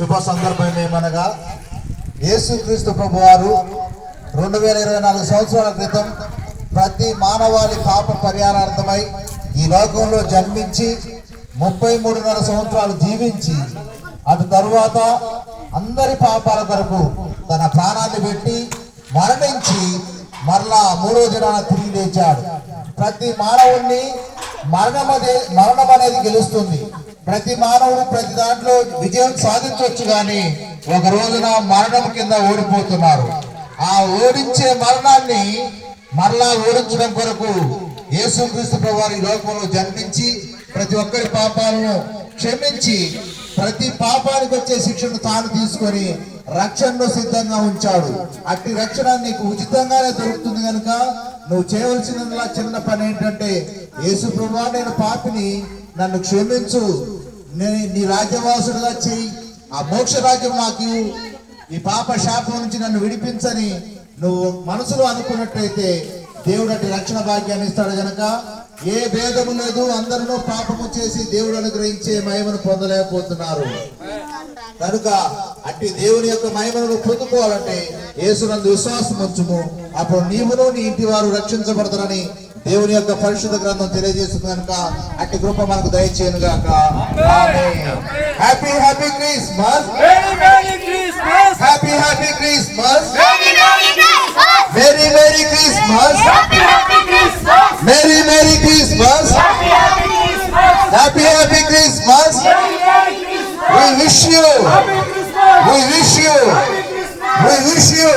శుభ సందర్భం ఏమనగా యేసుక్రీస్తు ప్రభువారు 2024 సంవత్సరాల క్రితం ప్రతి మానవాళి పాప పరిహారార్థమై ఈ లోకంలో జన్మించి 33.5 సంవత్సరాలు జీవించి అటు తరువాత అందరి పాపాల కొరకు తన ప్రాణాన్ని పెట్టి మరణించి మరలా 3వ దినాన తిరిగి లేచాడు. ప్రతి మానవుణ్ణి మరణం అనేది గెలుస్తుంది. ప్రతి మానవుడు ప్రతి దాంట్లో విజయం సాధించవచ్చు, కానీ ఒక రోజున మరణం కింద ఓడిపోతున్నారు. ఆ ఓడించే మరణాన్ని మరలా ఓడించడం కొరకు యేసుక్రీస్తు ప్రభువారు ఈ లోకంలో జన్మించి ప్రతి ఒక్కరి పాపాలను క్షమించి ప్రతి పాపానికి వచ్చే శిక్షను తాను తీసుకొని రక్షణలో సిద్ధంగా ఉంచాడు. అట్టి రక్షణ నీకు ఉచితంగానే దొరుకుతుంది కనుక నువ్వు చేయవలసిన చిన్న పని ఏంటంటే, యేసు ప్రభువా నేను పాపిని, నన్ను క్షమించు, నీ రాజ్యవాసుడుగా చెయ్యి, ఆ మోక్ష రాజ్యం నాకు, ఈ పాప శాపం నుంచి నన్ను విడిపించని నువ్వు మనసులో అనుకున్నట్లయితే దేవుడు అట్టి రక్షణ భాగ్యాన్ని ఇస్తాడు. గనక ఏ భేదము లేదు, అందరూ పాపము చేసి దేవుడు అనుగ్రహించే మహిమను పొందలేకపోతున్నారు. కనుక అట్టి దేవుని యొక్క మహిమను పొందుకోవాలంటే యేసునందు విశ్వాసం ఉంచుము, అప్పుడు నీవును నీ ఇంటి వారు రక్షించబడతారని దేవుని యొక్క పరిశుద్ధ గ్రంథం తెలియజేస్తుంది. కనుక అట్టి కృప మనకు దయచేయను గాక. Happy happy Christmas, happy happy Christmas, merry merry Christmas, merry merry Christmas, happy happy Christmas. We wish you